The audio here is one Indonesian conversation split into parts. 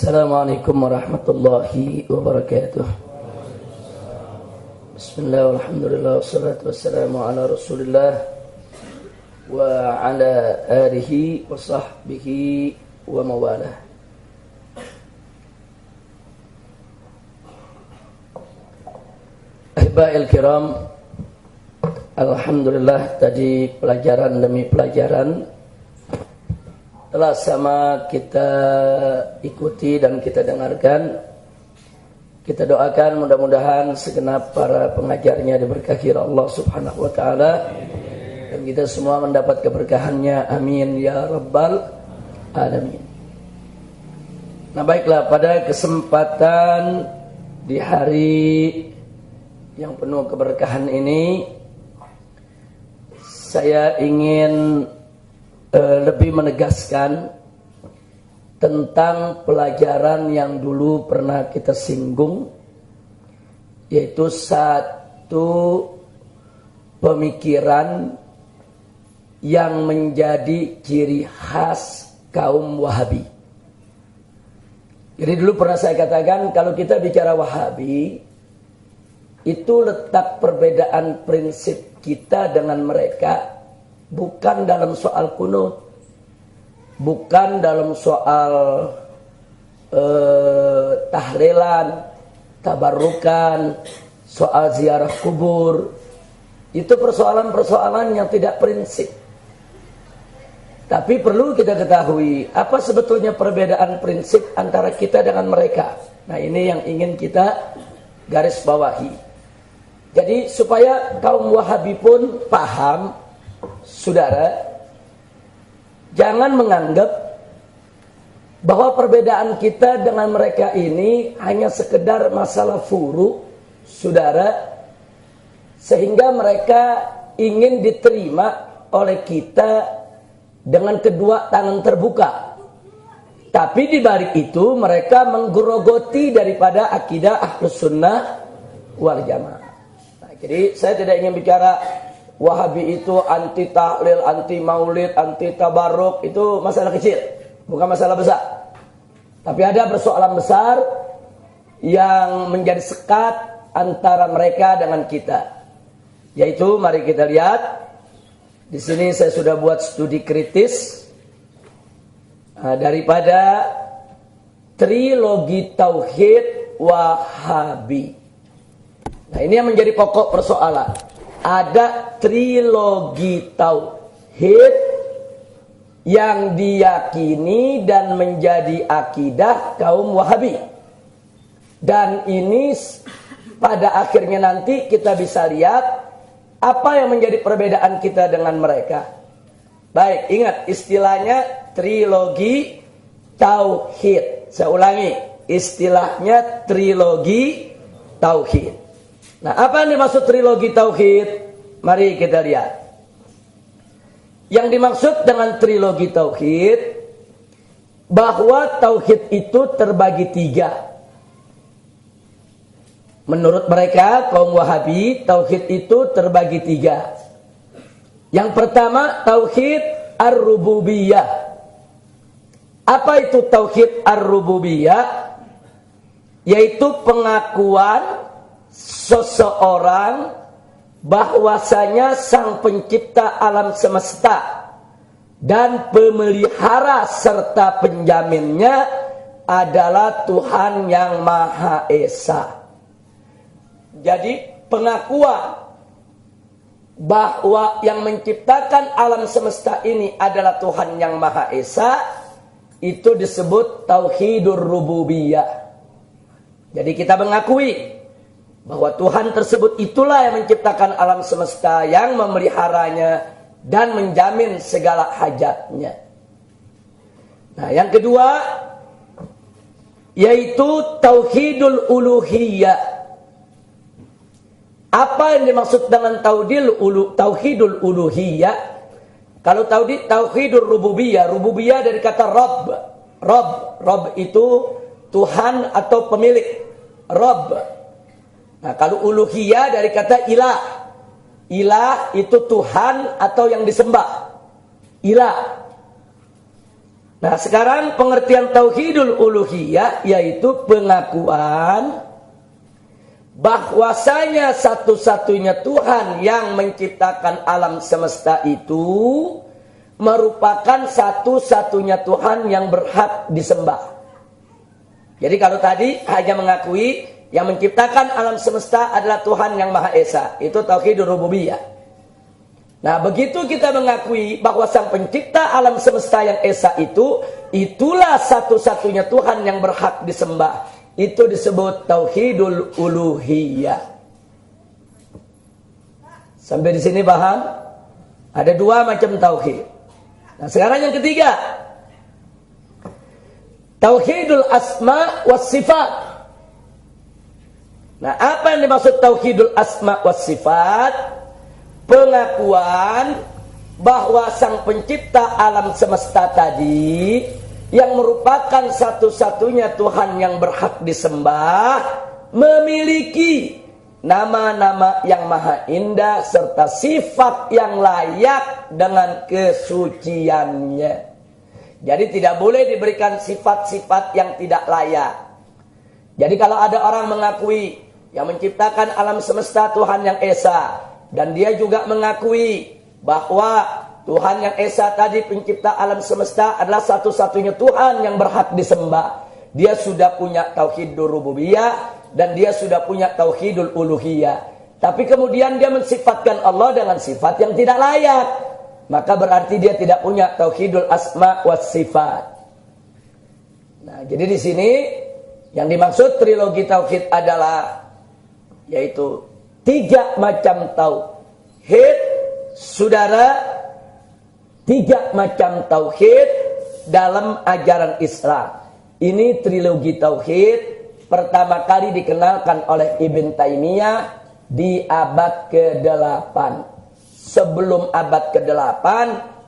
Assalamualaikum warahmatullahi wabarakatuh. Bismillah, alhamdulillah, wassalatu wassalamu ala rasulillah wa ala alihi wa sahbihi wa mawalah. Ahiba'il kiram, alhamdulillah tadi pelajaran demi pelajaran telah sama kita ikuti dan kita dengarkan. Kita doakan mudah-mudahan segenap para pengajarnya diberkahi Allah subhanahu wa ta'ala, dan kita semua mendapat keberkahannya, amin ya rabbal alamin. Nah baiklah, pada kesempatan di hari yang penuh keberkahan ini, saya ingin lebih menegaskan tentang pelajaran yang dulu pernah kita singgung, yaitu satu pemikiran yang menjadi ciri khas kaum Wahabi. Jadi dulu pernah saya katakan, kalau kita bicara Wahabi, itu letak perbedaan prinsip kita dengan mereka bukan dalam soal kunut, bukan dalam soal tahlilan, tabarukan, soal ziarah kubur. Itu persoalan-persoalan yang tidak prinsip. Tapi perlu kita ketahui apa sebetulnya perbedaan prinsip antara kita dengan mereka. Nah ini yang ingin kita garis bawahi. Jadi supaya kaum Wahabi pun paham, saudara, jangan menganggap bahwa perbedaan kita dengan mereka ini hanya sekedar masalah furu, saudara, sehingga mereka ingin diterima oleh kita dengan kedua tangan terbuka. Tapi di balik itu mereka menggerogoti daripada akidah Ahlus Sunnah wal Jamaah. Nah, jadi saya tidak ingin bicara Wahabi itu anti tahlil, anti maulid, anti tabaruk. Itu masalah kecil, bukan masalah besar. Tapi ada persoalan besar yang menjadi sekat antara mereka dengan kita. Yaitu mari kita lihat. Di sini saya sudah buat studi kritis daripada trilogi tauhid Wahabi. Nah ini yang menjadi pokok persoalan. Ada trilogi tauhid yang diyakini dan menjadi akidah kaum Wahabi. Dan ini pada akhirnya nanti kita bisa lihat apa yang menjadi perbedaan kita dengan mereka. Baik, ingat istilahnya trilogi tauhid. Saya ulangi, istilahnya trilogi tauhid. Nah, apa yang dimaksud trilogi tauhid? Mari kita lihat. Yang dimaksud dengan trilogi tauhid, bahwa tauhid itu terbagi tiga. Menurut mereka, kaum Wahabi, tauhid itu terbagi tiga. Yang pertama, tauhid ar-rububiyah. Apa itu tauhid ar-rububiyah? Yaitu pengakuan seseorang bahwasanya sang pencipta alam semesta dan pemelihara serta penjaminnya adalah Tuhan yang Maha Esa. Jadi pengakuan bahwa yang menciptakan alam semesta ini adalah Tuhan yang Maha Esa, itu disebut tauhidur rububiyah. Jadi kita mengakui bahwa Tuhan tersebut itulah yang menciptakan alam semesta, yang memeliharanya dan menjamin segala hajatnya. Nah, yang kedua yaitu tauhidul uluhiyah. Apa yang dimaksud dengan tauhidul uluhiyah? Kalau tauhidur rububiyah, rububiyah dari kata Rabb. Rabb itu Tuhan atau pemilik. Rabb. Nah, kalau uluhiyah dari kata ilah. Ilah itu Tuhan atau yang disembah. Ilah. Nah, sekarang pengertian tauhidul uluhiyah yaitu pengakuan bahwasanya satu-satunya Tuhan yang menciptakan alam semesta itu merupakan satu-satunya Tuhan yang berhak disembah. Jadi kalau tadi hanya mengakui yang menciptakan alam semesta adalah Tuhan yang Maha Esa, itu tauhidul rububiyah. Nah, begitu kita mengakui bahwa sang pencipta alam semesta yang Esa itu, itulah satu-satunya Tuhan yang berhak disembah. Itu disebut tauhidul uluhiyah. Sampai di sini paham? Ada dua macam tauhid. Nah, sekarang yang ketiga, tauhidul asma was sifat. Nah, apa yang dimaksud tauhidul asma was sifat? Pengakuan bahwa sang pencipta alam semesta tadi yang merupakan satu-satunya Tuhan yang berhak disembah memiliki nama-nama yang maha indah serta sifat yang layak dengan kesuciannya. Jadi tidak boleh diberikan sifat-sifat yang tidak layak. Jadi kalau ada orang mengakui yang menciptakan alam semesta Tuhan yang Esa, dan dia juga mengakui bahwa Tuhan yang Esa tadi pencipta alam semesta adalah satu-satunya Tuhan yang berhak disembah. Dia sudah punya tauhidul rububiyah dan dia sudah punya tauhidul uluhiyah. Tapi kemudian dia mensifatkan Allah dengan sifat yang tidak layak. Maka berarti dia tidak punya tauhidul asma was sifat. Nah, jadi di sini yang dimaksud trilogi tauhid adalah yaitu 3 macam tauhid, saudara, 3 macam tauhid dalam ajaran Islam. Ini trilogi tauhid pertama kali dikenalkan oleh Ibn Taimiyah di abad ke-8. Sebelum abad ke-8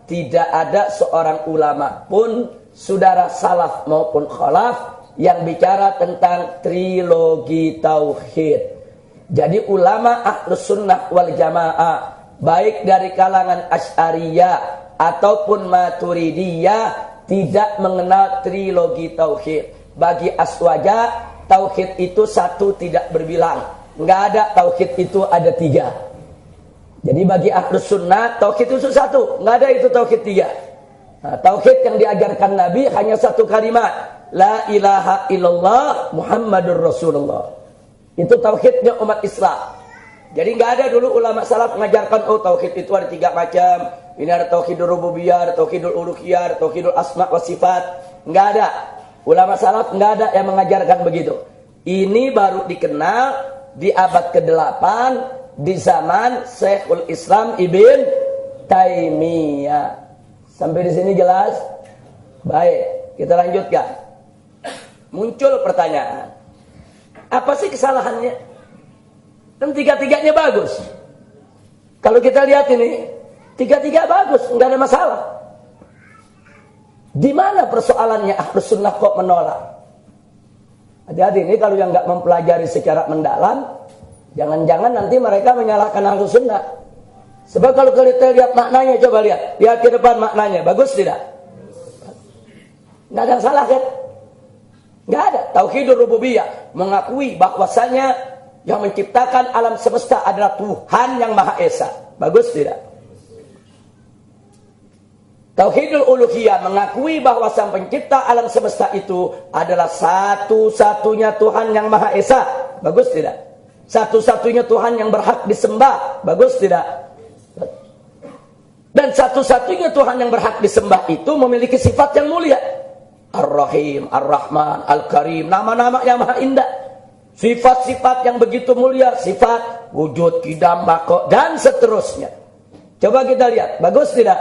tidak ada seorang ulama pun, saudara, salaf maupun khalaf, yang bicara tentang trilogi tauhid. Jadi ulama ahlus sunnah wal jamaah, baik dari kalangan Asy'ariyah ataupun Maturidiyah, tidak mengenal trilogi tauhid. Bagi Aswaja, tauhid itu satu tidak berbilang. Enggak ada tauhid itu ada 3. Jadi bagi ahlus sunnah, tauhid itu satu, enggak ada itu tauhid 3. Nah, tauhid yang diajarkan Nabi hanya satu kalimat, la ilaha illallah Muhammadur Rasulullah. Itu tauhidnya umat Islam. Jadi nggak ada dulu ulama salaf mengajarkan tauhid itu ada 3 macam. Ini ada tauhidul rububiyah, ada tauhidul uluhiyah, ada tauhidul asma wa sifat. Nggak ada. Ulama salaf nggak ada yang mengajarkan begitu. Ini baru dikenal di abad ke-8 di zaman Syekhul Islam Ibn Taimiyah. Sampai di sini jelas? Baik, kita lanjutkan. Muncul pertanyaan. Apa sih kesalahannya? Dan 3-3-nya bagus. Kalau kita lihat ini, 3-3 bagus, nggak ada masalah. Di mana persoalannya ahlus sunnah kok menolak? Hati-hati ini kalau yang nggak mempelajari secara mendalam, jangan-jangan nanti mereka menyalahkan ahlus sunnah. Sebab kalau kita lihat maknanya, coba lihat ke depan maknanya, bagus tidak? Nggak ada yang salah kan? Nggak ada. Tauhidul rububiyah, mengakui bahwasanya yang menciptakan alam semesta adalah Tuhan yang Maha Esa. Bagus tidak? Tauhidul uluhiyah, mengakui bahwa sang pencipta alam semesta itu adalah satu-satunya Tuhan yang Maha Esa. Bagus tidak? Satu-satunya Tuhan yang berhak disembah. Bagus tidak? Dan satu-satunya Tuhan yang berhak disembah itu memiliki sifat yang mulia. Ar-Rahim, Ar-Rahman, Al-Karim, nama-nama yang maha indah. Sifat-sifat yang begitu mulia, sifat wujud, qidam, baqo, dan seterusnya. Coba kita lihat, bagus tidak?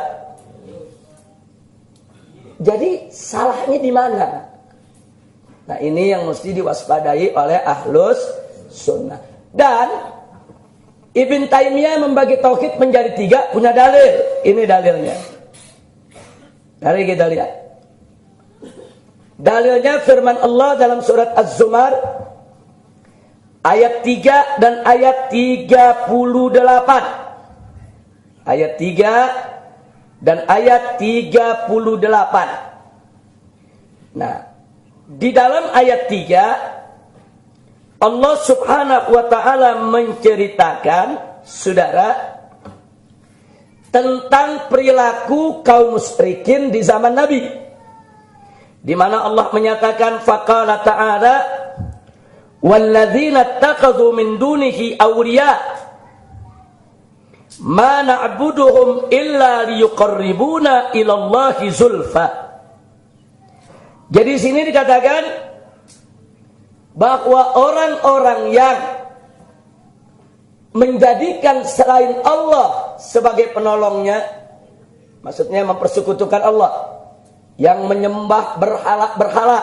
Jadi salahnya di mana? Nah, ini yang mesti diwaspadai oleh ahlus sunnah. Dan Ibn Taimiyah membagi tauhid menjadi 3, punya dalil. Ini dalilnya. Mari kita lihat. Dalilnya firman Allah dalam surat Az-Zumar ayat 3 dan ayat 38. Ayat 3 dan ayat 38. Nah, di dalam ayat 3 Allah Subhanahu wa taala menceritakan, saudara, tentang perilaku kaum musyrikin di zaman Nabi, di mana Allah menyatakan faqala ta'ala walladzina ittakhadhu min dunihi awliya ma na'buduhum illa liyuqarribuna ilallahi zulfa. Jadi sini dikatakan bahwa orang-orang yang menjadikan selain Allah sebagai penolongnya, maksudnya mempersekutukan Allah, yang menyembah berhala-berhala.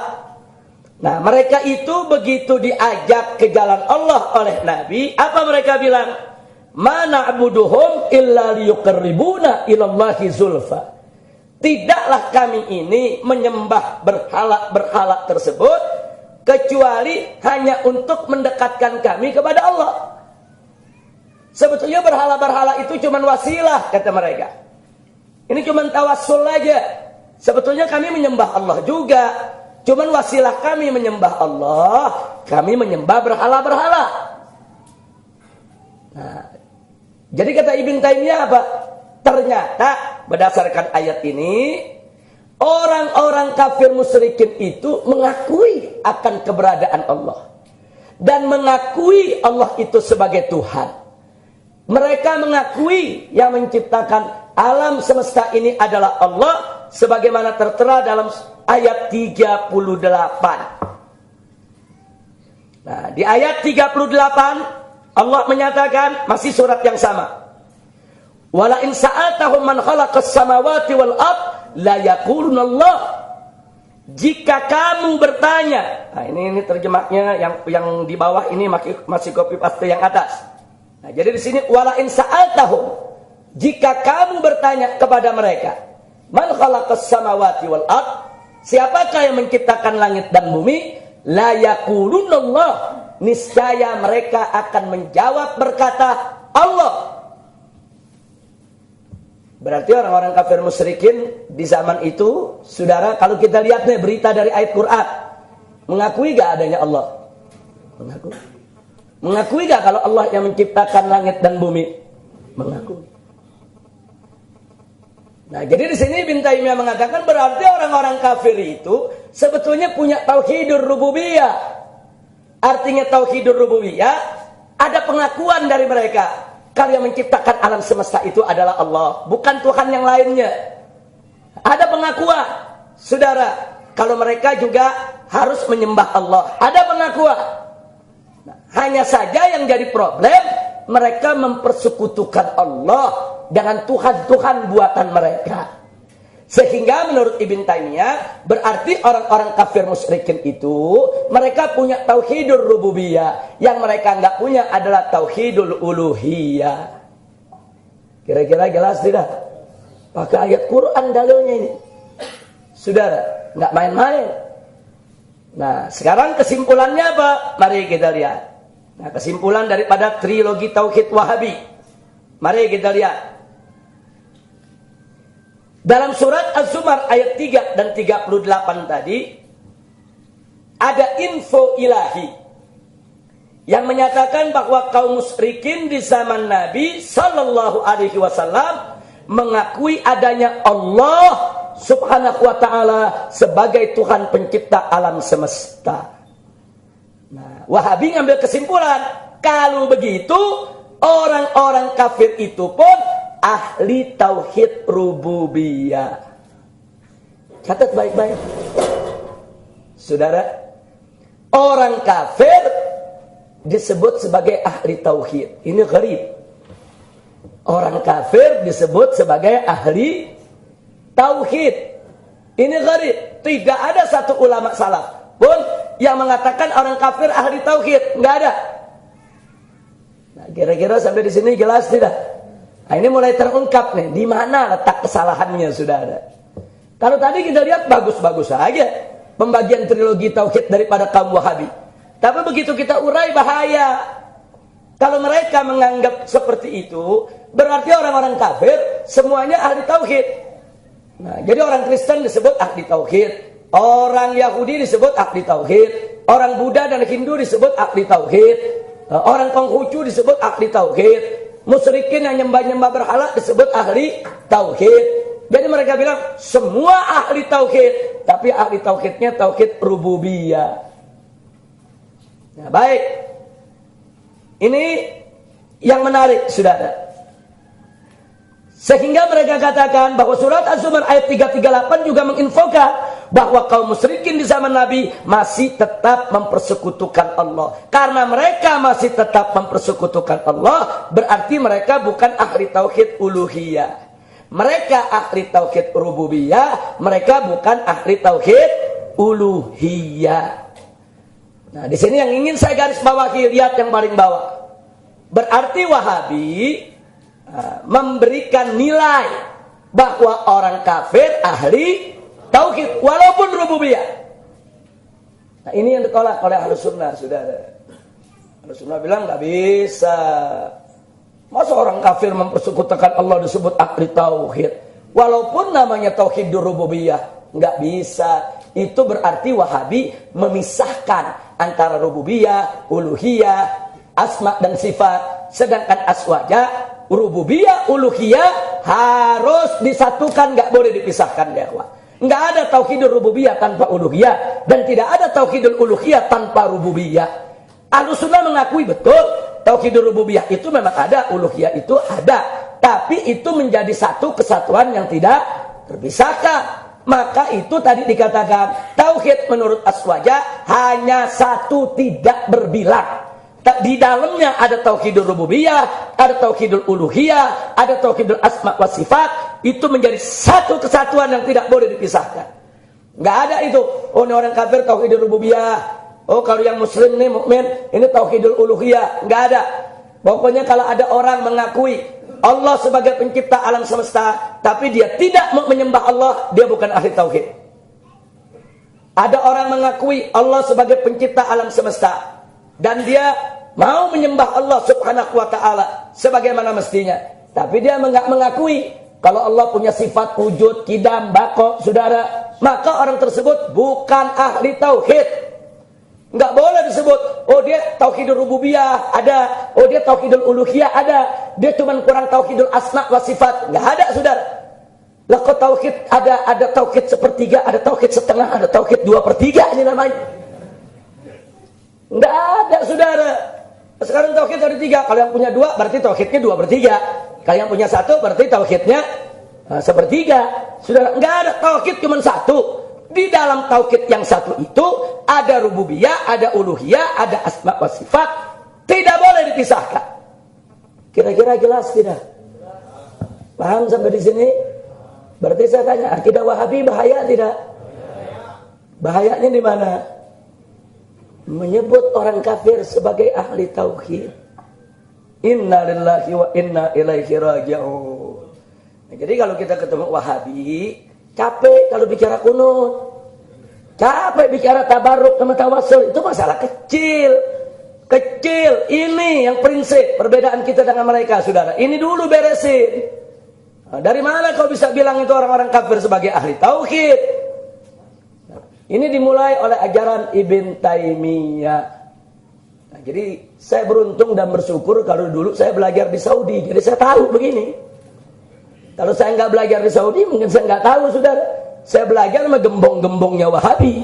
Nah, mereka itu begitu diajak ke jalan Allah oleh Nabi, apa mereka bilang? Ma na'buduhum illa liyuqarribuna ilallahi zulfa. Tidaklah kami ini menyembah berhala-berhala tersebut kecuali hanya untuk mendekatkan kami kepada Allah. Sebetulnya berhala-berhala itu cuma wasilah, kata mereka. Ini cuma tawassul aja. Sebetulnya kami menyembah Allah juga, cuma wasilah kami menyembah Allah, kami menyembah berhala-berhala. Nah, jadi kata Ibn Taimiyah apa? Ternyata berdasarkan ayat ini, orang-orang kafir musyrikin itu mengakui akan keberadaan Allah dan mengakui Allah itu sebagai Tuhan. Mereka mengakui yang menciptakan alam semesta ini adalah Allah, sebagaimana tertera dalam ayat 38. Nah, di ayat 38 Allah menyatakan, masih surat yang sama, wala in sa'atahum man khalaqas samawati wal ard la yaquluna Allah. Jika kamu bertanya, nah ini terjemahnya yang di bawah ini masih copy paste yang atas. Nah, jadi di sini wala in sa'altahum, jika kamu bertanya kepada mereka, man khalaqas samawati wal ard, siapakah yang menciptakan langit dan bumi? La yaquluna Allah, niscaya mereka akan menjawab berkata Allah. Berarti orang-orang kafir musyrikin di zaman itu, saudara, kalau kita lihat nih berita dari ayat Quran, mengakui gak adanya Allah? Mengakui. Mengakui gak kalau Allah yang menciptakan langit dan bumi? Mengakui. Nah, jadi di sini Ibn Taimiyah mengatakan berarti orang-orang kafir itu sebetulnya punya tauhidur rububiyah. Artinya tauhidur rububiyah, ada pengakuan dari mereka kalau yang menciptakan alam semesta itu adalah Allah, bukan Tuhan yang lainnya. Ada pengakuan, saudara, kalau mereka juga harus menyembah Allah. Ada pengakuan. Nah, hanya saja yang jadi problem, mereka mempersekutukan Allah dengan Tuhan-Tuhan buatan mereka. Sehingga menurut Ibn Taimiyah, berarti orang-orang kafir musyrikin itu, mereka punya tauhidur rububiyah. Yang mereka nggak punya adalah tauhidul uluhiyah. Kira-kira jelas tidak? Pakai ayat Quran dalilnya ini. Saudara, nggak main-main. Nah, sekarang kesimpulannya apa? Mari kita lihat. Nah, kesimpulan daripada trilogi Tauhid Wahabi. Mari kita lihat. Dalam surat Az-Zumar ayat 3 dan 38 tadi, ada info ilahi yang menyatakan bahwa kaum musyrikin di zaman Nabi Sallallahu Alaihi Wasallam mengakui adanya Allah Subhanahu Wa Taala sebagai Tuhan pencipta alam semesta. Nah, Wahabi ngambil kesimpulan, kalau begitu orang-orang kafir itu pun ahli tauhid rububiyah. Catat baik-baik, saudara. Orang kafir disebut sebagai ahli tauhid. Ini gharib. Orang kafir disebut sebagai ahli tauhid. Ini gharib. Tidak ada satu ulama salaf pun yang mengatakan orang kafir ahli tauhid. Enggak ada. Nah, kira-kira sampai di sini jelas tidak? Nah, ini mulai terungkap nih, di mana letak kesalahannya, saudara. Kalau tadi kita lihat bagus-bagus saja pembagian trilogi tauhid daripada kaum Wahabi. Tapi begitu kita urai bahaya. Kalau mereka menganggap seperti itu, berarti orang-orang kafir semuanya ahli tauhid. Nah, jadi orang Kristen disebut ahli tauhid, Orang Yahudi disebut ahli tauhid, orang Buddha dan Hindu disebut ahli tauhid, orang Konghucu disebut ahli tauhid, musyrikin yang nyembah-nyembah berhala disebut ahli tauhid. Jadi mereka bilang semua ahli tauhid, tapi ahli tauhidnya tauhid rububiyah. Nah, baik. Ini yang menarik, saudara. Sehingga mereka katakan bahwa surat Az-Zumar ayat 338 juga menginfokan bahwa kaum musyrikin di zaman Nabi masih tetap mempersekutukan Allah. Karena mereka masih tetap mempersekutukan Allah, berarti mereka bukan ahli tauhid uluhiyah. Mereka ahli tauhid rububiyah, mereka bukan ahli tauhid uluhiyah. Nah, di sini yang ingin saya garis bawahi, lihat yang paling bawah. Berarti Wahabi memberikan nilai bahwa orang kafir ahli tauhid walaupun rububiyah. Nah, ini yang ditolak oleh Ahlus Sunnah, saudara. Ahlus Sunnah bilang nggak bisa. Masa orang kafir mempersekutukan Allah disebut ahli tauhid walaupun namanya tauhid rububiyah? Nggak bisa. Itu berarti Wahabi memisahkan antara rububiyah, uluhiyah, asma dan sifat. Sedangkan aswaja, rububiyah, uluhiyah harus disatukan, nggak boleh dipisahkan, ya Allah. Nggak ada tauhidul rububiyah tanpa uluhiyah, dan tidak ada tauhidul uluhiyah tanpa rububiyah. Ahlus Sunnah mengakui betul tauhidul rububiyah itu memang ada, uluhiyah itu ada, tapi itu menjadi satu kesatuan yang tidak terpisahkan. Maka itu tadi dikatakan tauhid menurut aswaja hanya satu, tidak berbilang. Di dalamnya ada tauhidul rububiyah, ada tauhidul uluhiyah, ada tauhidul asma wa sifat. Itu menjadi satu kesatuan yang tidak boleh dipisahkan. Nggak ada itu. Oh, ini orang kafir tauhidul rububiyah. Oh, kalau yang muslim nih mukmin ini tauhidul uluhiyah. Nggak ada. Pokoknya kalau ada orang mengakui Allah sebagai pencipta alam semesta, tapi dia tidak mau menyembah Allah, dia bukan ahli tauhid. Ada orang mengakui Allah sebagai pencipta alam semesta, dan dia mau menyembah Allah subhanahu wa ta'ala sebagaimana mestinya, tapi dia enggak mengakui kalau Allah punya sifat wujud, qidam, baqo, saudara, maka orang tersebut bukan ahli tauhid. Enggak boleh disebut, oh dia tauhidul rububiyah ada, oh dia tauhidul uluhiyah ada, dia cuma kurang tauhidul asma wa sifat. Enggak ada, saudara. Lah kok tauhid ada tauhid sepertiga, ada tauhid setengah, ada tauhid 2/3 ini namanya. Enggak ada, saudara. Sekarang tauhid ada 3. Kalau yang punya 2 berarti tauhidnya 2/3. Kalau yang punya 1 berarti tauhidnya 1/3. Saudara, enggak ada tauhid cuma 1. Di dalam tauhid yang satu itu ada rububiyah, ada uluhiyah, ada asma wa sifat. Tidak boleh dipisahkan. Kira-kira jelas tidak? Paham sampai di sini? Berarti saya tanya, akidah Wahabi bahaya tidak? Bahayanya di mana? Menyebut orang kafir sebagai ahli tauhid. Inna lillahi wa inna ilaihi raji'un. Nah, jadi kalau kita ketemu Wahabi, capek kalau bicara kunut, capek bicara tabaruk sama tawasul, itu masalah kecil. Ini yang prinsip perbedaan kita dengan mereka, saudara. Ini dulu beresin. Nah, dari mana kau bisa bilang itu orang-orang kafir sebagai ahli tauhid? Nah, ini dimulai oleh ajaran Ibn Taimiyah. Nah, jadi saya beruntung dan bersyukur kalau dulu saya belajar di Saudi, jadi saya tahu begini. Kalau saya nggak belajar di Saudi, mungkin saya nggak tahu, saudara. Saya belajar sama gembong-gembongnya Wahabi.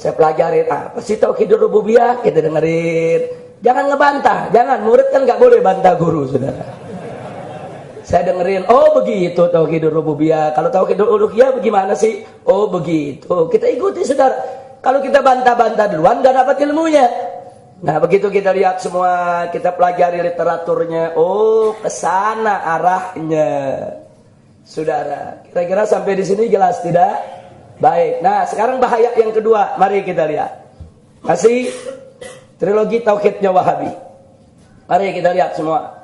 Saya pelajarin apa sih tauhidul rububiyah, kita dengerin. Jangan ngebantah, jangan. Murid kan nggak boleh bantah guru, saudara. Saya dengerin, oh begitu tauhidul rububiyah. Kalau tauhidul uluhiyah bagaimana sih? Oh begitu. Kita ikuti, saudara. Kalau kita bantah-bantah duluan, nggak dapat ilmunya. Nah, begitu kita lihat semua, kita pelajari literaturnya, oh kesana arahnya, saudara. Kira-kira sampai di sini jelas tidak? Baik. Nah, sekarang bahaya yang kedua, mari kita lihat. Masih trilogi tauhidnya Wahabi. Mari kita lihat semua.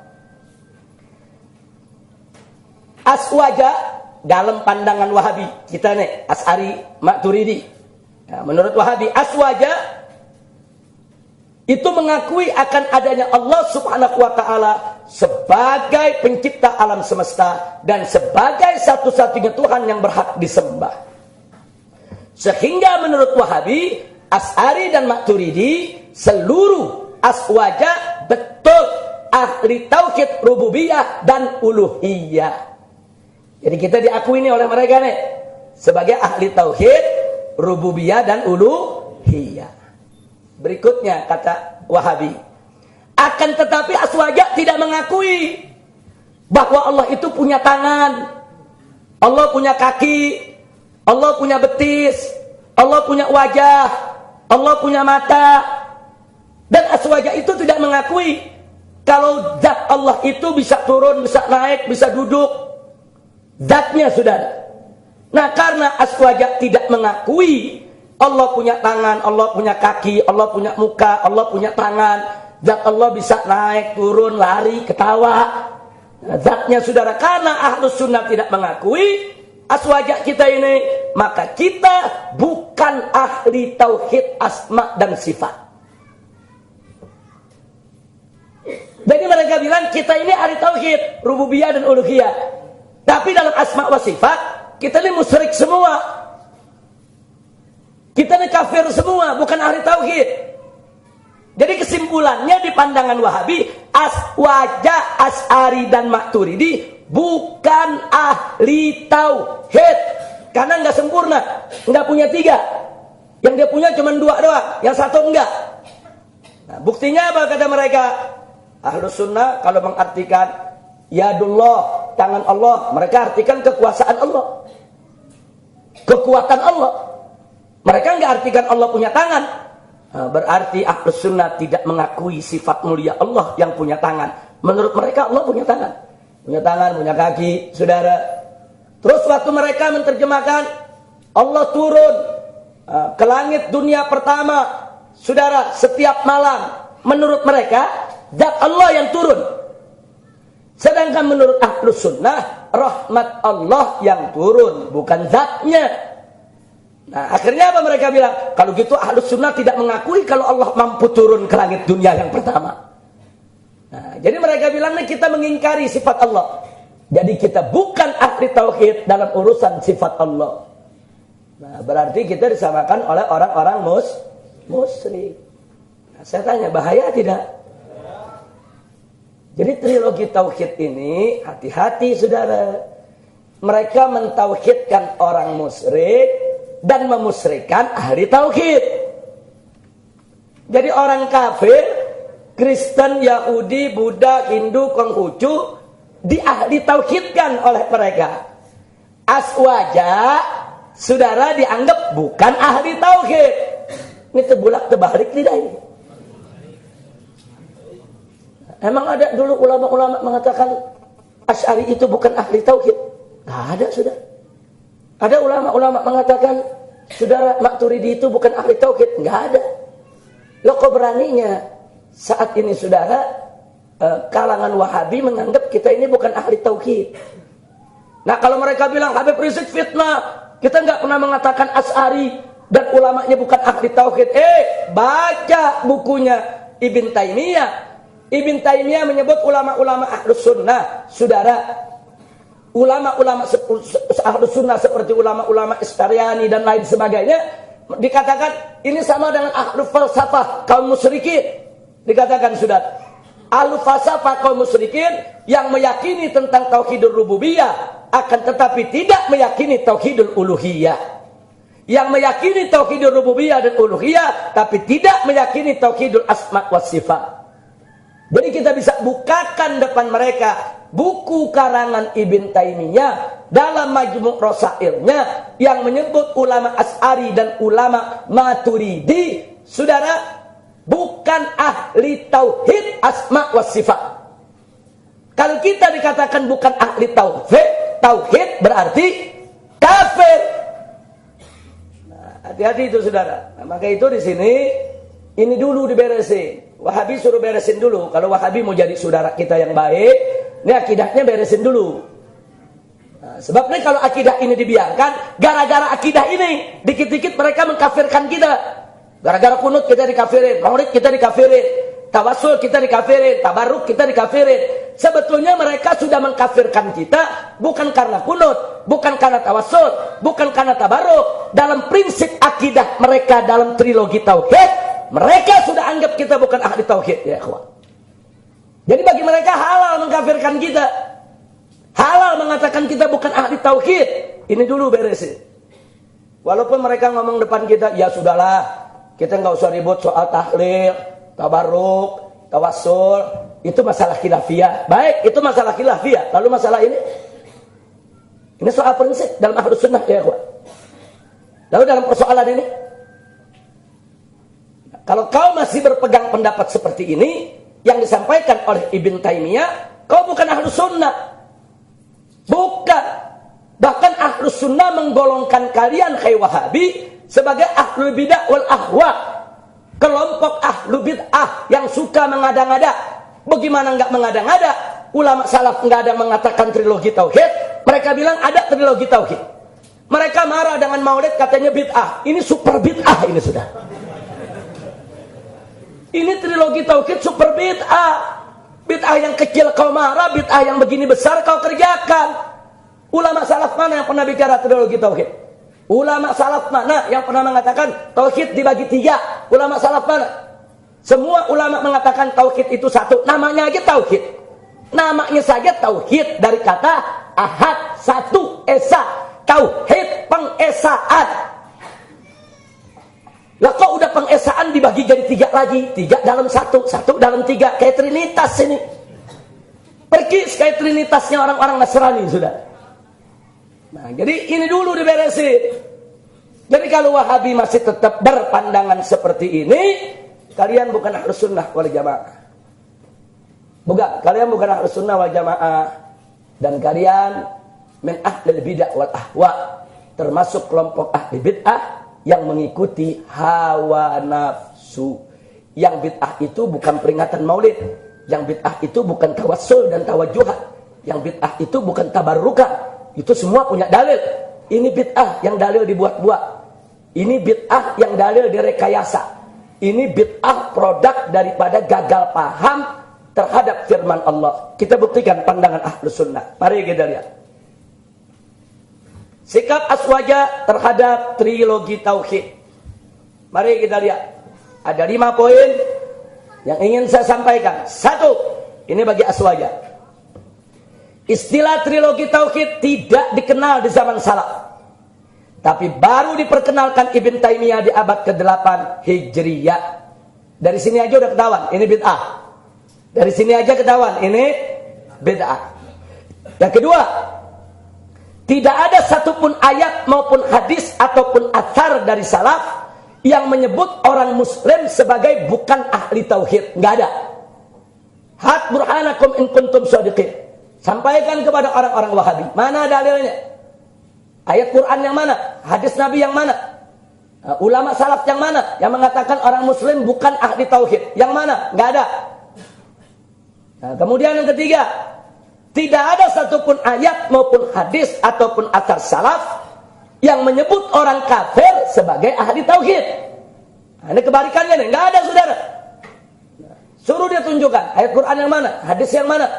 Aswaja dalam pandangan Wahabi, kita nih Asy'ari, Maturidi. Nah, menurut Wahabi, aswaja itu mengakui akan adanya Allah subhanahu wa ta'ala sebagai pencipta alam semesta dan sebagai satu-satunya Tuhan yang berhak disembah. Sehingga menurut Wahabi, Asy'ari dan Maturidi, seluruh aswaja betul ahli tauhid rububiyah dan uluhiyah. Jadi kita diakui nih oleh mereka nih sebagai ahli tauhid rububiyah dan uluhiyah. Berikutnya kata Wahabi, akan tetapi aswaja tidak mengakui bahwa Allah itu punya tangan, Allah punya kaki, Allah punya betis, Allah punya wajah, Allah punya mata. Dan aswaja itu tidak mengakui kalau zat Allah itu bisa turun, bisa naik, bisa duduk. Zatnya, saudara. Nah, karena aswaja tidak mengakui Allah punya tangan, Allah punya kaki, Allah punya muka, Allah punya tangan, zat Allah bisa naik, turun, lari, ketawa. Nah, zatnya, saudara, karena Ahlus Sunnah tidak mengakui aswaja kita ini, maka kita bukan ahli tauhid asma dan sifat. Jadi mereka bilang kita ini ahli tauhid rububiyah dan uluhiyah, tapi dalam asma wa sifat kita ini musyrik semua, kita ini kafir semua, bukan ahli tauhid. Jadi kesimpulannya di pandangan Wahabi, aswaja, Asy'ari dan Maturidi bukan ahli tauhid, karena nggak sempurna, nggak punya tiga. Yang dia punya cuma dua doang, yang satu enggak. Nah, buktinya apa kata mereka? Ahlus Sunnah kalau mengartikan yadullah, tangan Allah, mereka artikan kekuasaan Allah, kekuatan Allah. Mereka nggak artikan Allah punya tangan. Nah, berarti Ahlus Sunnah tidak mengakui sifat mulia Allah yang punya tangan. Menurut mereka Allah punya tangan. Punya tangan, punya kaki, saudara. Terus waktu mereka menerjemahkan Allah turun ke langit dunia pertama, saudara, setiap malam. Menurut mereka, zat Allah yang turun. Sedangkan menurut Ahlus Sunnah, rahmat Allah yang turun, bukan zatnya. Nah, akhirnya apa mereka bilang? Kalau gitu Ahlus Sunnah tidak mengakui kalau Allah mampu turun ke langit dunia yang pertama. Nah, jadi mereka bilang kita mengingkari sifat Allah. Jadi kita bukan ahli tauhid dalam urusan sifat Allah. Nah, berarti kita disamakan oleh orang-orang musyrik. Nah, saya tanya, bahaya tidak? Jadi trilogi tauhid ini hati-hati, saudara. Mereka mentauhidkan orang musyrik dan memusyrikan ahli tauhid. Jadi orang kafir, Kristen, Yahudi, Buddha, Hindu, Konghucu ditauhidkan oleh mereka. Aswaja, saudara, dianggap bukan ahli tauhid. Ini terbulak terbalik tidak ini? Emang ada dulu ulama-ulama mengatakan Asy'ari itu bukan ahli tauhid? Nggak ada, saudara. Ada ulama-ulama mengatakan saudara Maturidi itu bukan ahli tauhid? Nggak ada. Loh, kok beraninya saat ini, saudara, kalangan Wahabi menganggap kita ini bukan ahli tauhid. Nah, kalau mereka bilang Habib Rizik fitnah, kita nggak pernah mengatakan Asy'ari dan ulamanya bukan ahli tauhid. Baca bukunya Ibn Taimiyah. Ibn Taimiyah menyebut ulama-ulama Ahlus Sunnah, saudara, ulama-ulama Ahlus Sunnah seperti ulama-ulama Istaryani dan lain sebagainya, dikatakan ini sama dengan ahlu falsafah kaum musyrikin. Dikatakan, saudara, ahlu falsafah kaum musyrikin yang meyakini tentang tauhidul rububiyah, akan tetapi tidak meyakini tauhidul uluhiyah. Yang meyakini tauhidul rububiyah dan uluhiyah, tapi tidak meyakini tauhidul asma wa sifat. Jadi kita bisa bukakan depan mereka buku karangan Ibn Taimiyah dalam Majmu' Rasailnya yang menyebut ulama Asy'ari dan ulama Maturidi, saudara, bukan ahli tauhid asma wa sifat. Kalau kita dikatakan bukan ahli tauhid berarti kafir. Nah, hati-hati itu, saudara. Nah, maka itu di sini ini dulu diberesin. Wahabi suruh beresin dulu. Kalau Wahabi mau jadi saudara kita yang baik, ini akidahnya beresin dulu. Nah, sebab ini kalau akidah ini dibiarkan, gara-gara akidah ini dikit-dikit mereka mengkafirkan kita. Gara-gara kunut kita dikafirin, maulid kita dikafirin. Tawasul kita dikafirin, tabaruk kita dikafirin. Sebetulnya mereka sudah mengkafirkan kita bukan karena kunut, bukan karena tawasul, bukan karena tabaruk. Dalam prinsip akidah mereka dalam trilogi tauhid, mereka sudah anggap kita bukan ahli tauhid, ya ikhwan. Jadi bagi mereka halal mengkafirkan kita. Halal mengatakan kita bukan ahli tauhid. Ini dulu beresin. Walaupun mereka ngomong depan kita, ya sudahlah, kita nggak usah ribut soal tahlil, tabaruk, tawassul, itu masalah khilafiyah. Baik, itu masalah khilafiyah. Lalu masalah ini soal prinsip dalam Ahlus Sunnah, ya ikhwan. Lalu dalam persoalan ini, kalau kau masih berpegang pendapat seperti ini yang disampaikan oleh Ibn Taimiyah, kau bukan Ahlus Sunnah. Bukan. Bahkan Ahlus Sunnah menggolongkan kalian hai Wahabi sebagai ahlul bidah wal ahwa. Kelompok ahlu bid'ah yang suka mengada-ngada. Bagaimana enggak mengada-ngada? Ulama salaf enggak ada mengatakan trilogi tauhid. Mereka bilang ada trilogi tauhid. Mereka marah dengan maulid, katanya bid'ah. Ini super bid'ah ini sudah. Ini trilogi tauhid super bid'ah. Bid'ah yang kecil kau marah, bid'ah yang begini besar kau kerjakan. Ulama salaf mana yang pernah bicara trilogi tauhid? Ulama salaf mana yang pernah mengatakan tauhid dibagi 3? Ulama salaf mana? Semua ulama mengatakan tauhid itu satu. Namanya aja tauhid. Namanya saja tauhid dari kata ahad, satu, esa. Tauhid pengesaan. Lah kok udah pengesaan dibagi jadi 3 lagi? 3 dalam 1, 1 dalam 3. Kayak Trinitas ini. Pergi kayak Trinitasnya orang-orang Nasrani sudah. Nah, jadi ini dulu diberesin. Jadi kalau Wahabi masih tetap berpandangan seperti ini, kalian bukan Ahlus Sunnah wal Jamaah. Bukan, kalian bukan Ahlus Sunnah wal Jamaah. Dan kalian min ahlil bidah wal ahwa, termasuk kelompok ahli bid'ah yang mengikuti hawa nafsu. Yang bid'ah itu bukan peringatan maulid. Yang bid'ah itu bukan tawassul dan tawajuhat. Yang bid'ah itu bukan tabarrukan. Itu semua punya dalil. Ini bid'ah yang dalil dibuat-buat. Ini bid'ah yang dalil direkayasa. Ini bid'ah produk daripada gagal paham terhadap firman Allah. Kita buktikan pandangan Ahlus Sunnah. Mari kita lihat. Sikap Aswaja terhadap trilogi tauhid. Mari kita lihat. Ada 5 poin yang ingin saya sampaikan. 1, ini bagi Aswaja. Istilah trilogi tauhid tidak dikenal di zaman salaf. Tapi baru diperkenalkan Ibn Taimiyah di abad ke-8 Hijriyah. Dari sini aja udah ketahuan, ini bid'ah. Dari sini aja ketahuan, ini bid'ah. Yang kedua, tidak ada satupun ayat maupun hadis ataupun athar dari salaf yang menyebut orang muslim sebagai bukan ahli tauhid. Nggak ada. Hat burhanakum in kuntum shadiqin. Sampaikan kepada orang-orang Wahabi. Mana dalilnya? Ayat Quran yang mana? Hadis Nabi yang mana? Ulama salaf yang mana? Yang mengatakan orang muslim bukan ahli tauhid. Yang mana? Nggak ada. Nah, kemudian yang ketiga, tidak ada satupun ayat maupun hadis ataupun athar salaf yang menyebut orang kafir sebagai ahli tauhid. Nah, ini kebalikannya nih, nggak ada saudara. Suruh dia tunjukkan ayat Quran yang mana, hadis yang mana.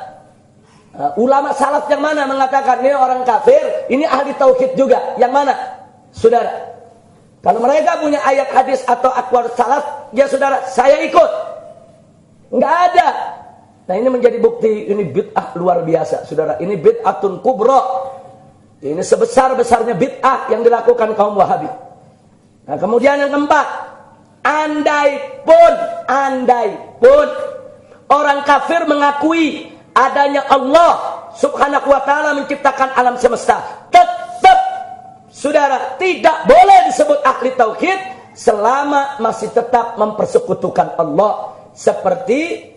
Ulama salaf yang mana mengatakan ini orang kafir, ini ahli tauhid juga. Yang mana? Saudara. Kalau mereka punya ayat hadis atau aqwal salaf, ya saudara, saya ikut. Enggak ada. Nah, ini menjadi bukti ini bid'ah luar biasa, saudara. Ini bid'atun kubra. Ini sebesar-besarnya bid'ah yang dilakukan kaum Wahabi. Nah, kemudian yang keempat, andai pun orang kafir mengakui adanya Allah subhanahu wa ta'ala menciptakan alam semesta, tetap saudara tidak boleh disebut ahli tauhid selama masih tetap mempersekutukan Allah, seperti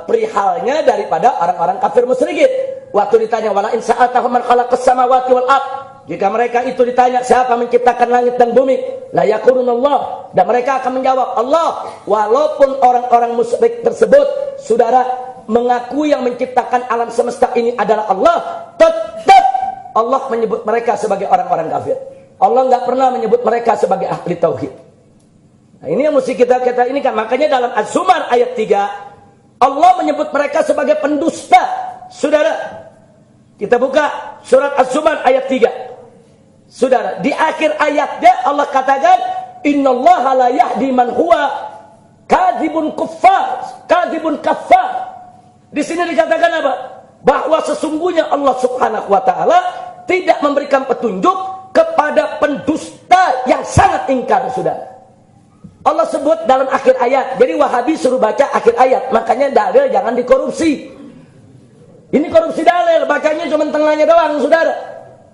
perihalnya daripada orang-orang kafir musyrikin. Waktu ditanya wala in sa'atahum man khalaqas samawati wal ard, jika mereka itu ditanya siapa menciptakan langit dan bumi, la yaqulunallah, dan mereka akan menjawab Allah. Walaupun orang-orang musyrik tersebut saudara mengakui yang menciptakan alam semesta ini adalah Allah, tetap Allah menyebut mereka sebagai orang-orang kafir. Allah nggak pernah menyebut mereka sebagai ahli tauhid. Nah, ini yang mesti kita ini kan, makanya dalam Az-Zumar ayat 3 Allah menyebut mereka sebagai pendusta. Saudara, kita buka surat Az-Zumar ayat 3. Saudara, di akhir ayatnya Allah katakan, innallaha la yahdi man huwa kadzibun kaffar. Di sini dikatakan apa? Bahwa sesungguhnya Allah Subhanahu wa taala tidak memberikan petunjuk kepada pendusta yang sangat ingkar, Saudara. Allah sebut dalam akhir ayat. Jadi Wahabi suruh baca akhir ayat. Makanya dalil jangan dikorupsi. Ini korupsi dalil, bacanya cuma tengahnya doang, Saudara.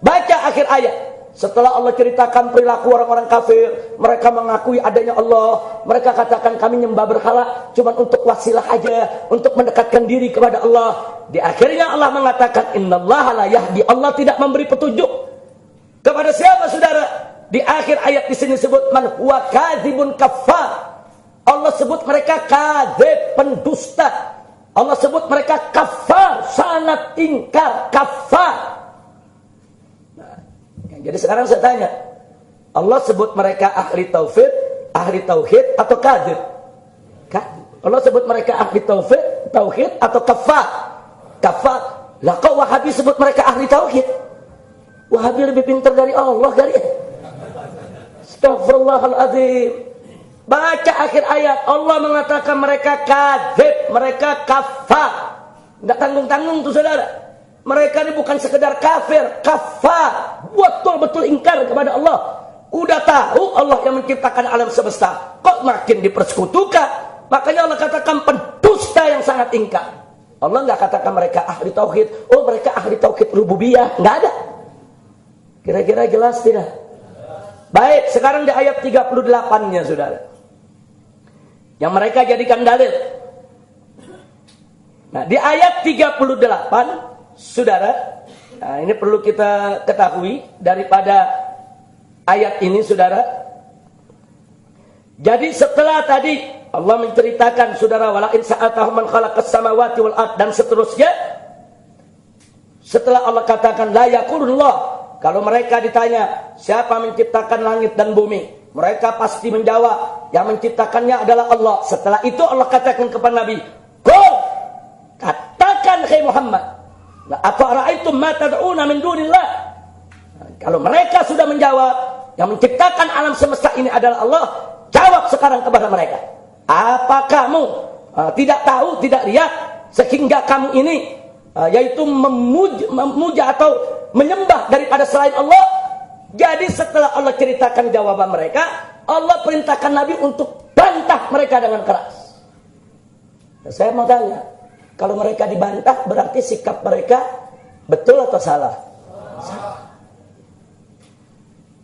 Baca akhir ayat. Setelah Allah ceritakan perilaku orang-orang kafir, mereka mengakui adanya Allah, mereka katakan kami nyembah berhala cuma untuk wasilah aja, untuk mendekatkan diri kepada Allah. Di akhirnya Allah mengatakan, innallaha la yahdi, Allah tidak memberi petunjuk. Kepada siapa, Saudara? Di akhir ayat di sini sebut man huwa kadzibun kaffar. Allah sebut mereka kadzib, pendusta. Allah sebut mereka kafar, sangat ingkar, kafar. Nah, jadi sekarang saya tanya, Allah sebut mereka ahli tauhid atau kadzib? Allah sebut mereka ahli tauhid atau kafar? Kafar. Lah kok Wahabi sebut mereka ahli tauhid? Wahabi lebih pintar dari Allah kali ya? Astagfirullahaladzim. Baca akhir ayat, Allah mengatakan mereka kadzib, mereka kafar. Enggak tanggung-tanggung tuh, Saudara. Mereka ini bukan sekedar kafir, kafar, betul-betul ingkar kepada Allah. Udah tahu Allah yang menciptakan alam semesta, kok makin dipersekutukan. Makanya Allah katakan pendusta yang sangat ingkar. Allah enggak katakan mereka ahli tauhid. Oh, mereka ahli tauhid rububiyah, enggak ada. Kira-kira jelas tidak? Baik, sekarang di ayat 38-nya, Saudara. Yang mereka jadikan dalil. Nah, di ayat 38, Saudara, nah ini perlu kita ketahui daripada ayat ini, Saudara. Jadi setelah tadi Allah menceritakan, Saudara, wala in sa'atahum man khalaqas samawati wal ard, dan seterusnya. Setelah Allah katakan la yaqulullah, kalau mereka ditanya, siapa menciptakan langit dan bumi? Mereka pasti menjawab, yang menciptakannya adalah Allah. Setelah itu Allah katakan kepada Nabi, qul, katakan hai Muhammad, la afara'aitum ma tad'una min dunillah. Kalau mereka sudah menjawab, yang menciptakan alam semesta ini adalah Allah, jawab sekarang kepada mereka. Apa kamu tidak tahu, tidak lihat, sehingga kamu ini yaitu memuja atau menyembah daripada selain Allah? Jadi setelah Allah ceritakan jawaban mereka, Allah perintahkan Nabi untuk bantah mereka dengan keras. Nah, saya mau tanya, kalau mereka dibantah berarti sikap mereka betul atau salah?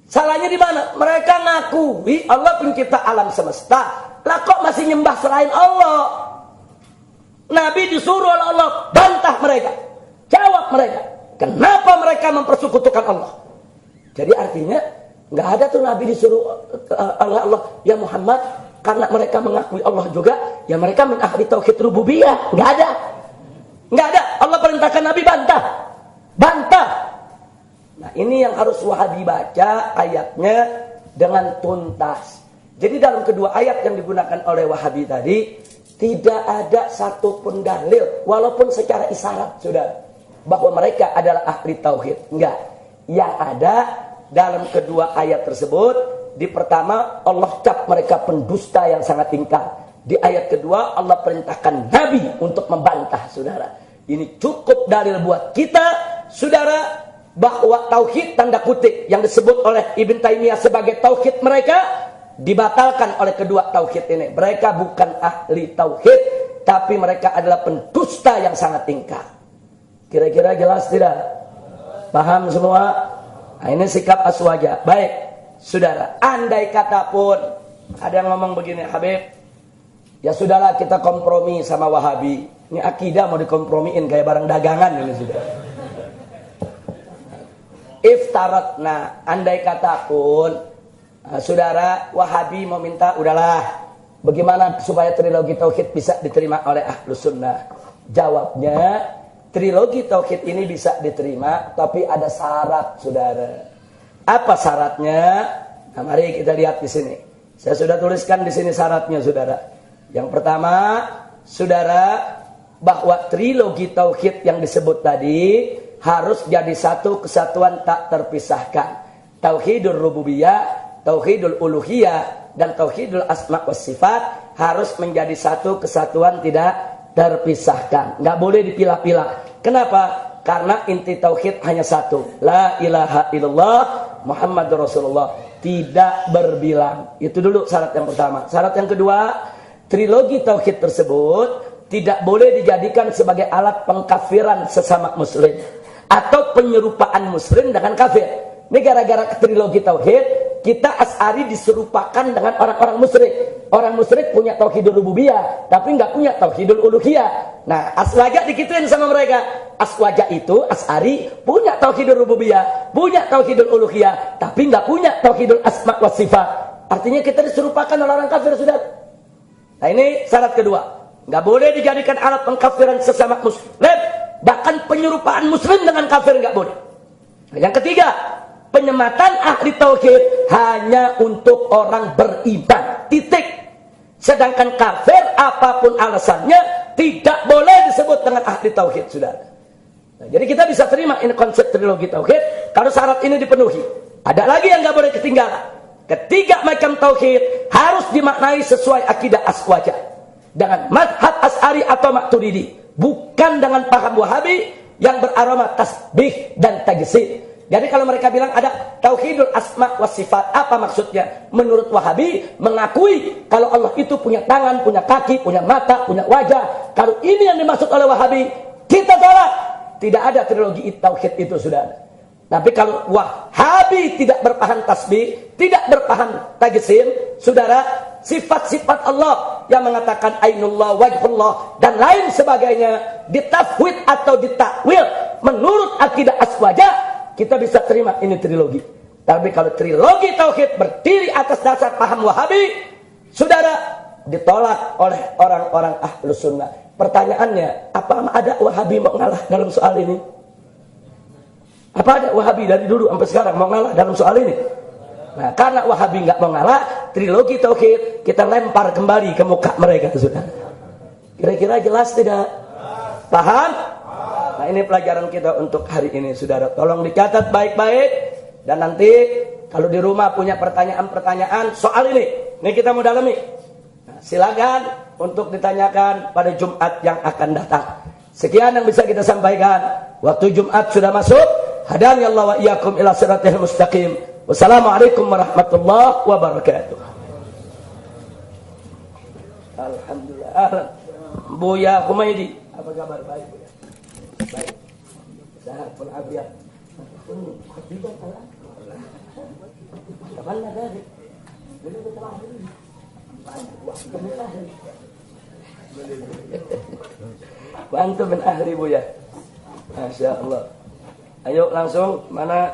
Salahnya di mana? Mereka ngakui Allah pencipta alam semesta, lah kok masih nyembah selain Allah? Nabi disuruh oleh Allah bantah mereka, jawab mereka. Kenapa mereka mempersekutukan Allah? Jadi artinya nggak ada tuh Nabi disuruh Allah, ya Muhammad, karena mereka mengakui Allah juga, ya mereka min ahli tauhid rububiyah. Nggak ada, nggak ada. Allah perintahkan Nabi bantah, bantah. Nah ini yang harus Wahabi baca ayatnya dengan tuntas. Jadi dalam kedua ayat yang digunakan oleh Wahabi tadi, tidak ada satupun dalil, walaupun secara isyarat, Saudara, bahwa mereka adalah ahli tauhid. Enggak. Yang ada dalam kedua ayat tersebut, di pertama Allah cap mereka pendusta yang sangat ingkar. Di ayat kedua Allah perintahkan Nabi untuk membantah, Saudara. Ini cukup dalil buat kita, Saudara, bahwa tauhid tanda kutip yang disebut oleh Ibn Taimiyah sebagai tauhid mereka dibatalkan oleh kedua tauhid ini. Mereka bukan ahli tauhid, tapi mereka adalah pendusta yang sangat ingkar. Kira-kira jelas tidak? Paham semua? Nah, ini sikap aswaja. Baik, Saudara, andai kata pun ada yang ngomong begini, Habib, ya sudahlah kita kompromi sama Wahabi. Ini akidah mau dikompromiin kayak barang dagangan ini, sudah. Iftaratna, andai kata pun Saudara, Wahabi mau minta, udahlah, bagaimana supaya trilogi tauhid bisa diterima oleh Ahlus Sunnah? Jawabnya, trilogi tauhid ini bisa diterima, tapi ada syarat, Saudara. Apa syaratnya? Nah, mari kita lihat di sini. Saya sudah tuliskan di sini syaratnya, Saudara. Yang pertama, saudara, bahwa trilogi tauhid yang disebut tadi harus jadi satu kesatuan tak terpisahkan. Tauhidul rububiyah, tauhidul uluhiyah, dan tauhidul asma wa sifat harus menjadi satu kesatuan tidak terpisahkan. Nggak boleh dipilah-pilah. Kenapa? Karena inti tauhid hanya satu. La ilaha illallah Muhammadur Rasulullah. Tidak berbilang. Itu dulu syarat yang pertama. Syarat yang kedua, trilogi tauhid tersebut tidak boleh dijadikan sebagai alat pengkafiran sesama muslim atau penyerupaan muslim dengan kafir. Ini gara-gara trilogi tauhid, kita Asy'ari diserupakan dengan orang-orang musyrik. Orang musyrik punya tauhidul rububiyah, tapi nggak punya tauhidul uluhiyah. Nah, Aswaja dikituin sama mereka. Aswaja itu Asy'ari punya tauhidul rububiyah, punya tauhidul uluhiyah, tapi nggak punya tauhidul asma wa sifat. Artinya kita diserupakan oleh orang kafir, sudah. Nah, ini syarat kedua. Nggak boleh dijadikan alat pengkafiran sesama muslim. Bahkan penyerupaan muslim dengan kafir nggak boleh. Nah, yang ketiga, penyematan ahli tauhid hanya untuk orang beriman. Titik. Sedangkan kafir apapun alasannya tidak boleh disebut dengan ahli tauhid, sudah. Nah, jadi kita bisa terima ini konsep trilogi tauhid kalau syarat ini dipenuhi. Ada lagi yang nggak boleh ketinggalan. Ketiga macam tauhid harus dimaknai sesuai akidah Aswaja dengan mazhab Asy'ari atau Maturidi, bukan dengan paham Wahabi yang beraroma tasbih dan tajsid. Jadi kalau mereka bilang ada tauhidul asma wa sifat, apa maksudnya? Menurut Wahabi mengakui kalau Allah itu punya tangan, punya kaki, punya mata, punya wajah. Kalau ini yang dimaksud oleh Wahabi, kita tolak. Tidak ada trilogi tauhid itu, sudah. Tapi kalau Wahabi tidak berpaham tasbih, tidak berpaham tajsim, saudara, sifat-sifat Allah yang mengatakan ainullah, wajhullah, dan lain sebagainya, ditafwid atau ditakwil menurut akidah Aswaja, kita bisa terima ini trilogi. Tapi kalau trilogi tauhid berdiri atas dasar paham Wahabi, saudara, ditolak oleh orang-orang Ahlus Sunnah. Pertanyaannya, apa ada Wahabi mau ngalah dalam soal ini? Apa ada Wahabi dari dulu sampai sekarang mau ngalah dalam soal ini? Nah, karena Wahabi nggak mau ngalah, trilogi tauhid kita lempar kembali ke muka mereka, sudah. Kira-kira jelas tidak? Paham? Nah, ini pelajaran kita untuk hari ini, saudara. Tolong dicatat baik-baik. Dan nanti kalau di rumah punya pertanyaan-pertanyaan soal ini kita mau dalami. Nah, silakan untuk ditanyakan pada Jumat yang akan datang. Sekian yang bisa kita sampaikan. Waktu Jumat sudah masuk. Hadani Allah wa iyyakum ila siratal mustaqim. Wassalamualaikum warahmatullahi wabarakatuh. Alhamdulillah. Buya Humaydi, apa kabar? Baik, Buya. Baik. Sehat walafiat. Kapan ada? Belum telah. Wa antum min ahli, Buya. Masya Allah. Ayo langsung, mana